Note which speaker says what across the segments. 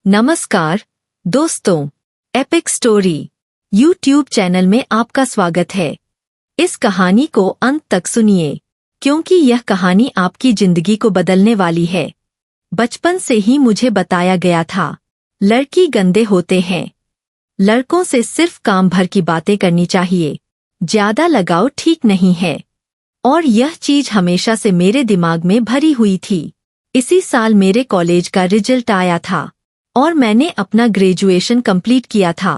Speaker 1: नमस्कार दोस्तों, epic story YouTube channel में आपका स्वागत है। इस कहानी को अंत तक सुनिए क्योंकि यह कहानी आपकी जिंदगी को बदलने वाली है। बचपन से ही मुझे बताया गया था, लड़की गंदे होते हैं, लड़कों से सिर्फ काम भर की बातें करनी चाहिए, ज्यादा लगाव ठीक नहीं है। और यह चीज हमेशा से मेरे दिमाग में भरी हुई थी। इसी साल मेरे कॉलेज का रिजल्ट आया था और मैंने अपना ग्रेजुएशन कंप्लीट किया था।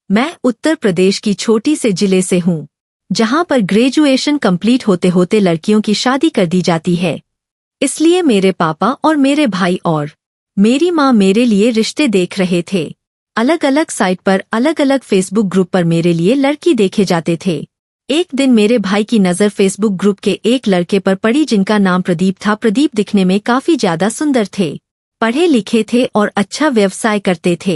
Speaker 1: मैं उत्तर प्रदेश की छोटी से जिले से हूँ, जहाँ पर ग्रेजुएशन कंप्लीट होते होते लड़कियों की शादी कर दी जाती है। इसलिए मेरे पापा और मेरे भाई और मेरी माँ मेरे लिए रिश्ते देख रहे थे। अलग अलग साइट पर, अलग अलग फेसबुक ग्रुप पर मेरे लिए लड़की देखे जाते थे। एक दिन मेरे भाई की नज़र फेसबुक ग्रुप के एक लड़के पर पड़ी जिनका नाम प्रदीप था। प्रदीप दिखने में काफी ज्यादा सुंदर थे, पढ़े लिखे थे और अच्छा व्यवसाय करते थे।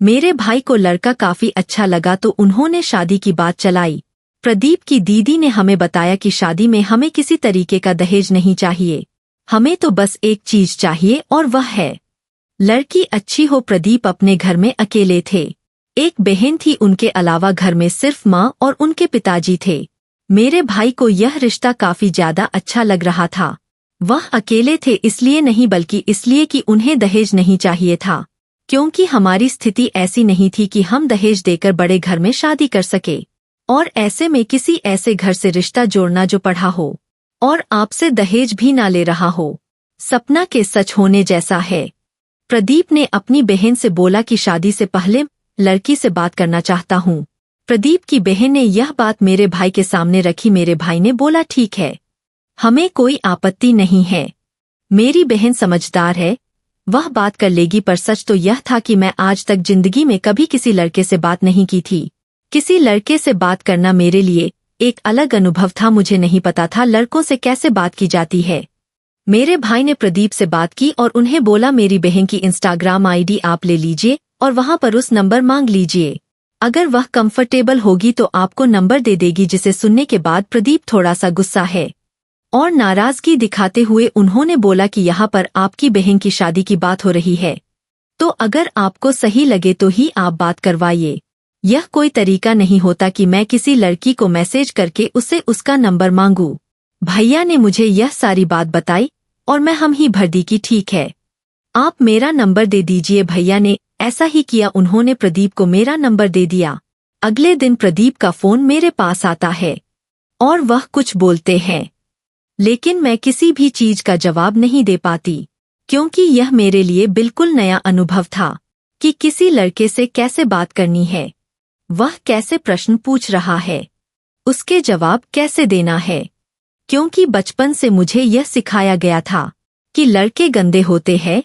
Speaker 1: मेरे भाई को लड़का काफी अच्छा लगा तो उन्होंने शादी की बात चलाई। प्रदीप की दीदी ने हमें बताया कि शादी में हमें किसी तरीके का दहेज नहीं चाहिए, हमें तो बस एक चीज चाहिए और वह है लड़की अच्छी हो। प्रदीप अपने घर में अकेले थे, एक बहन थी, उनके अलावा घर में सिर्फ माँ और उनके पिताजी थे। मेरे भाई को यह रिश्ता काफी ज्यादा अच्छा लग रहा था। वह अकेले थे इसलिए नहीं बल्कि इसलिए कि उन्हें दहेज नहीं चाहिए था, क्योंकि हमारी स्थिति ऐसी नहीं थी कि हम दहेज देकर बड़े घर में शादी कर सके। और ऐसे में किसी ऐसे घर से रिश्ता जोड़ना जो पढ़ा हो और आपसे दहेज भी ना ले रहा हो, सपना के सच होने जैसा है। प्रदीप ने अपनी बहन से बोला कि शादी से पहले लड़की से बात करना चाहता हूँ। प्रदीप की बहन ने यह बात मेरे भाई के सामने रखी। मेरे भाई ने बोला ठीक है, हमें कोई आपत्ति नहीं है, मेरी बहन समझदार है, वह बात कर लेगी। पर सच तो यह था कि मैं आज तक जिंदगी में कभी किसी लड़के से बात नहीं की थी। किसी लड़के से बात करना मेरे लिए एक अलग अनुभव था। मुझे नहीं पता था लड़कों से कैसे बात की जाती है। मेरे भाई ने प्रदीप से बात की और उन्हें बोला मेरी बहन की इंस्टाग्राम आईडी आप ले लीजिए और वहां पर उस नंबर मांग लीजिए, अगर वह कंफर्टेबल होगी तो आपको नंबर दे देगी। जिसे सुनने के बाद प्रदीप थोड़ा सा गुस्सा है और नाराजगी दिखाते हुए उन्होंने बोला कि यहाँ पर आपकी बहन की शादी की बात हो रही है, तो अगर आपको सही लगे तो ही आप बात करवाइए। यह कोई तरीका नहीं होता कि मैं किसी लड़की को मैसेज करके उससे उसका नंबर मांगूं। भैया ने मुझे यह सारी बात बताई और मैं हम ही भर दी कि ठीक है, आप मेरा नंबर दे दीजिए। भैया ने ऐसा ही किया, उन्होंने प्रदीप को मेरा नंबर दे दिया। अगले दिन प्रदीप का फोन मेरे पास आता है और वह कुछ बोलते हैं, लेकिन मैं किसी भी चीज का जवाब नहीं दे पाती, क्योंकि यह मेरे लिए बिल्कुल नया अनुभव था कि किसी लड़के से कैसे बात करनी है, वह कैसे प्रश्न पूछ रहा है, उसके जवाब कैसे देना है। क्योंकि बचपन से मुझे यह सिखाया गया था कि लड़के गंदे होते हैं,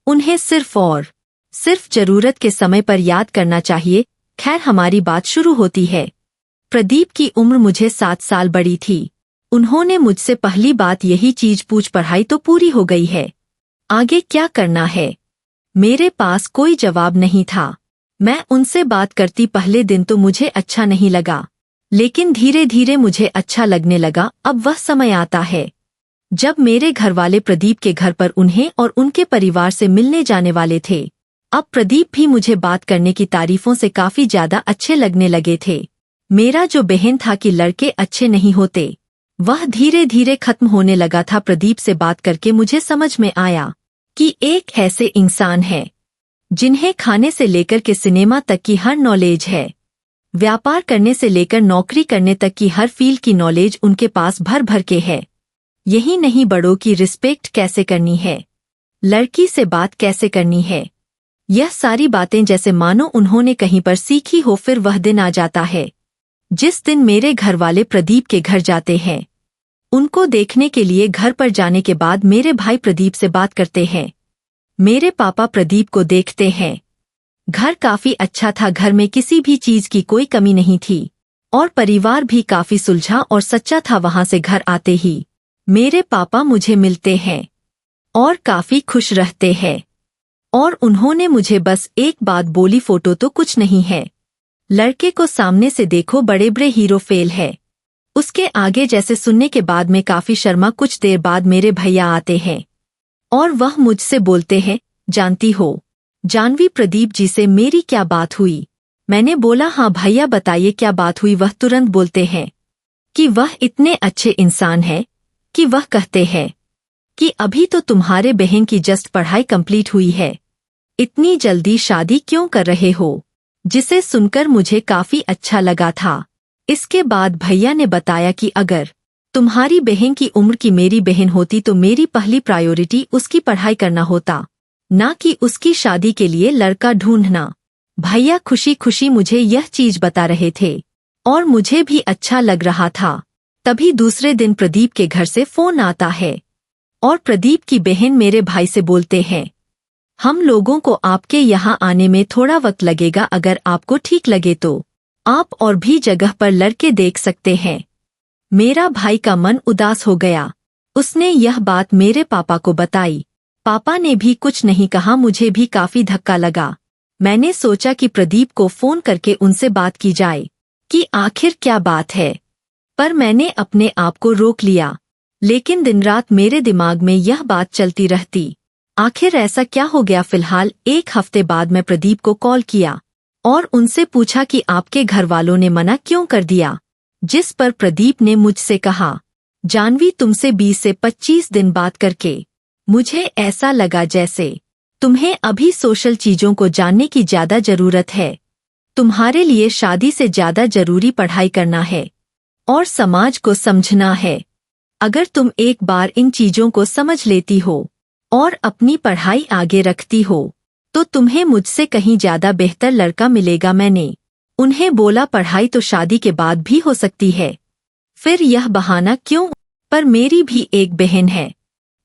Speaker 1: उन्हें सिर्फ और सिर्फ जरूरत के समय पर याद करना चाहिए। खैर, हमारी बात शुरू होती है। प्रदीप की उम्र मुझे 7 साल बड़ी थी। उन्होंने मुझसे पहली बात यही चीज पूछ, पढ़ाई तो पूरी हो गई है, आगे क्या करना है। मेरे पास कोई जवाब नहीं था। मैं उनसे बात करती, पहले दिन तो मुझे अच्छा नहीं लगा, लेकिन धीरे धीरे मुझे अच्छा लगने लगा। अब वह समय आता है जब मेरे घरवाले प्रदीप के घर पर उन्हें और उनके परिवार से मिलने जाने वाले थे। अब प्रदीप भी मुझे बात करने की तारीफों से काफी ज्यादा अच्छे लगने लगे थे। मेरा जो बहन था कि लड़के अच्छे नहीं होते, वह धीरे धीरे खत्म होने लगा था। प्रदीप से बात करके मुझे समझ में आया कि एक ऐसे इंसान है जिन्हें खाने से लेकर के सिनेमा तक की हर नॉलेज है, व्यापार करने से लेकर नौकरी करने तक की हर फील्ड की नॉलेज उनके पास भर भर के है। यही नहीं, बड़ों की रिस्पेक्ट कैसे करनी है, लड़की से बात कैसे करनी है, यह सारी बातें जैसे मानो उन्होंने कहीं पर सीखी हो। फिर वह दिन आ जाता है जिस दिन मेरे घरवाले प्रदीप के घर जाते हैं। उनको देखने के लिए घर पर जाने के बाद मेरे भाई प्रदीप से बात करते हैं। मेरे पापा प्रदीप को देखते हैं। घर काफी अच्छा था, घर में किसी भी चीज की कोई कमी नहीं थी और परिवार भी काफी सुलझा और सच्चा था। वहां से घर आते ही मेरे पापा मुझे मिलते हैं और काफी खुश रहते हैं और उन्होंने मुझे बस एक बात बोली, फोटो तो कुछ नहीं है, लड़के को सामने से देखो, बड़े बड़े हीरो फेल है। उसके आगे जैसे सुनने के बाद मैं काफी शर्मा। कुछ देर बाद मेरे भैया आते हैं और वह मुझसे बोलते हैं, जानती हो जानवी, प्रदीप जी से मेरी क्या बात हुई? मैंने बोला, हाँ भैया बताइए क्या बात हुई। वह तुरंत बोलते हैं कि वह इतने अच्छे इंसान है कि वह कहते हैं कि अभी तो तुम्हारे बहन की जस्ट पढ़ाई कंप्लीट हुई है, इतनी जल्दी शादी क्यों कर रहे हो? जिसे सुनकर मुझे काफी अच्छा लगा था। इसके बाद भैया ने बताया कि अगर तुम्हारी बहन की उम्र की मेरी बहन होती तो मेरी पहली प्रायोरिटी उसकी पढ़ाई करना होता, ना कि उसकी शादी के लिए लड़का ढूंढना। भैया खुशी खुशी मुझे यह चीज बता रहे थे और मुझे भी अच्छा लग रहा था। तभी दूसरे दिन प्रदीप के घर से फोन आता है और प्रदीप की बहन मेरे भाई से बोलते हैं, हम लोगों को आपके यहाँ आने में थोड़ा वक्त लगेगा, अगर आपको ठीक लगे तो आप और भी जगह पर लड़के देख सकते हैं। मेरा भाई का मन उदास हो गया। उसने यह बात मेरे पापा को बताई। पापा ने भी कुछ नहीं कहा। मुझे भी काफी धक्का लगा। मैंने सोचा कि प्रदीप को फोन करके उनसे बात की जाए कि आखिर क्या बात है, पर मैंने अपने आप को रोक लिया। लेकिन दिन रात मेरे दिमाग में यह बात चलती रहती, आखिर ऐसा क्या हो गया। फिलहाल एक हफ्ते बाद मैं प्रदीप को कॉल किया और उनसे पूछा कि आपके घर वालों ने मना क्यों कर दिया। जिस पर प्रदीप ने मुझसे कहा, जानवी तुमसे 20 से 25 दिन बात करके मुझे ऐसा लगा जैसे तुम्हें अभी सोशल चीजों को जानने की ज्यादा जरूरत है। तुम्हारे लिए शादी से ज्यादा जरूरी पढ़ाई करना है और समाज को समझना है। अगर तुम एक बार इन चीजों को समझ लेती हो और अपनी पढ़ाई आगे रखती हो तो तुम्हें मुझसे कहीं ज्यादा बेहतर लड़का मिलेगा। मैंने उन्हें बोला, पढ़ाई तो शादी के बाद भी हो सकती है, फिर यह बहाना क्यों? पर मेरी भी एक बहन है,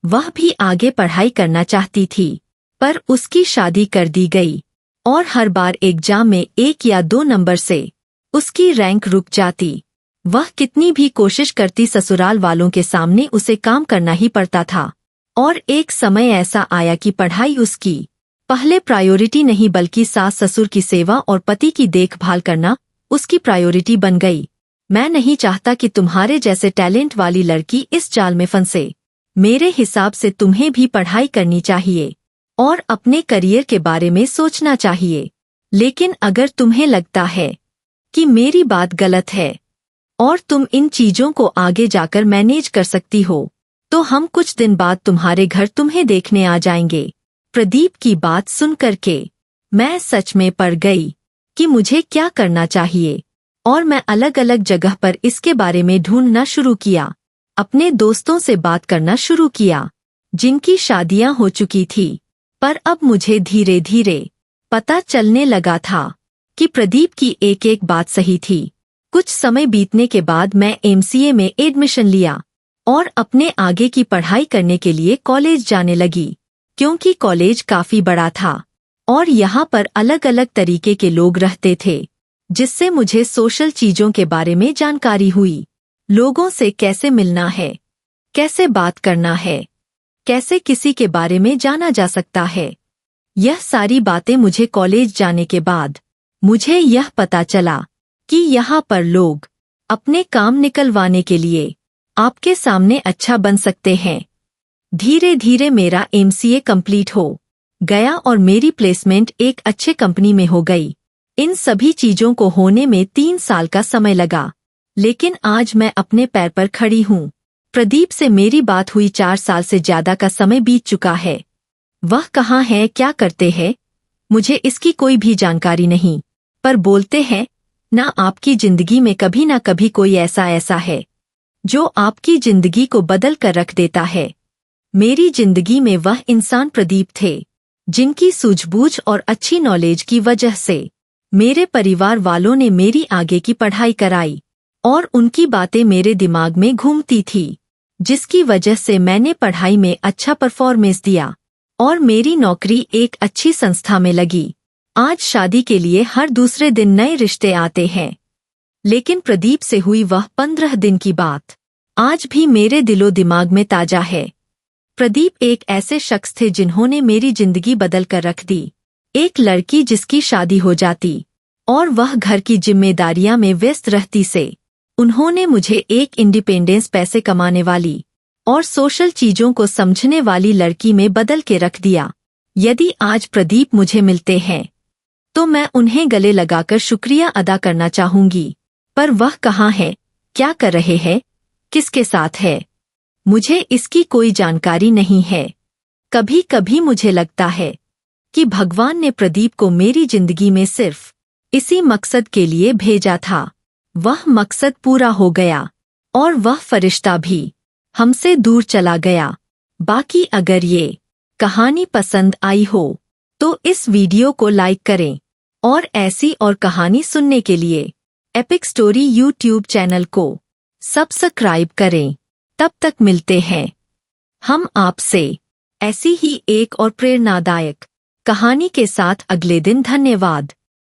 Speaker 1: वह भी आगे पढ़ाई करना चाहती थी, पर उसकी शादी कर दी गई और हर बार एग्जाम में 1 या 2 नंबर से उसकी रैंक रुक जाती। वह कितनी भी कोशिश करती, ससुराल वालों के सामने उसे काम करना ही पड़ता था। और एक समय ऐसा आया कि पढ़ाई उसकी पहले प्रायोरिटी नहीं बल्कि सास ससुर की सेवा और पति की देखभाल करना उसकी प्रायोरिटी बन गई। मैं नहीं चाहता कि तुम्हारे जैसे टैलेंट वाली लड़की इस जाल में फंसे। मेरे हिसाब से तुम्हें भी पढ़ाई करनी चाहिए और अपने करियर के बारे में सोचना चाहिए। लेकिन अगर तुम्हें लगता है कि मेरी बात गलत है और तुम इन चीजों को आगे जाकर मैनेज कर सकती हो तो हम कुछ दिन बाद तुम्हारे घर तुम्हें देखने आ जाएंगे। प्रदीप की बात सुनकर के मैं सच में पड़ गई कि मुझे क्या करना चाहिए और मैं अलग अलग जगह पर इसके बारे में ढूंढना शुरू किया। अपने दोस्तों से बात करना शुरू किया जिनकी शादियां हो चुकी थी। पर अब मुझे धीरे धीरे पता चलने लगा था कि प्रदीप की एक एक बात सही थी। कुछ समय बीतने के बाद मैं MCA में एडमिशन लिया और अपने आगे की पढ़ाई करने के लिए कॉलेज जाने लगी। क्योंकि कॉलेज काफी बड़ा था और यहाँ पर अलग अलग तरीके के लोग रहते थे, जिससे मुझे सोशल चीजों के बारे में जानकारी हुई। लोगों से कैसे मिलना है, कैसे बात करना है, कैसे किसी के बारे में जाना जा सकता है, यह सारी बातें मुझे कॉलेज जाने के बाद मुझे यह पता चला कि यहाँ पर लोग अपने काम निकलवाने के लिए आपके सामने अच्छा बन सकते हैं। धीरे धीरे मेरा MCA कंप्लीट हो गया और मेरी प्लेसमेंट एक अच्छे कंपनी में हो गई। इन सभी चीजों को होने में 3 साल का समय लगा, लेकिन आज मैं अपने पैर पर खड़ी हूँ। प्रदीप से मेरी बात हुई 4 साल से ज्यादा का समय बीत चुका है। वह कहाँ है, क्या करते हैं, मुझे इसकी कोई भी जानकारी नहीं। पर बोलते हैं ना, आपकी जिंदगी में कभी ना कभी कोई ऐसा है जो आपकी जिंदगी को बदल कर रख देता है। मेरी जिंदगी में वह इंसान प्रदीप थे जिनकी सूझबूझ और अच्छी नॉलेज की वजह से मेरे परिवार वालों ने मेरी आगे की पढ़ाई कराई और उनकी बातें मेरे दिमाग में घूमती थी, जिसकी वजह से मैंने पढ़ाई में अच्छा परफॉर्मेंस दिया और मेरी नौकरी एक अच्छी संस्था में लगी। आज शादी के लिए हर दूसरे दिन नए रिश्ते आते हैं, लेकिन प्रदीप से हुई वह 15 दिन की बात आज भी मेरे दिलो दिमाग में ताजा है। प्रदीप एक ऐसे शख्स थे जिन्होंने मेरी जिंदगी बदल कर रख दी। एक लड़की जिसकी शादी हो जाती और वह घर की जिम्मेदारियां में व्यस्त रहती से उन्होंने मुझे एक इंडिपेंडेंस, पैसे कमाने वाली और सोशल चीजों को समझने वाली लड़की में बदल के रख दिया। यदि आज प्रदीप मुझे मिलते हैं तो मैं उन्हें गले लगाकर शुक्रिया अदा करना चाहूंगी, पर वह कहाँ है, क्या कर रहे हैं, किसके साथ है, मुझे इसकी कोई जानकारी नहीं है। कभी कभी मुझे लगता है कि भगवान ने प्रदीप को मेरी जिंदगी में सिर्फ इसी मकसद के लिए भेजा था। वह मकसद पूरा हो गया और वह फरिश्ता भी हमसे दूर चला गया। बाकी अगर ये कहानी पसंद आई हो तो इस वीडियो को लाइक करें और ऐसी और कहानी सुनने के लिए एपिक स्टोरी यूट्यूब चैनल को सब्सक्राइब करें। तब तक मिलते हैं हम आपसे ऐसी ही एक और प्रेरणादायक कहानी के साथ अगले दिन। धन्यवाद।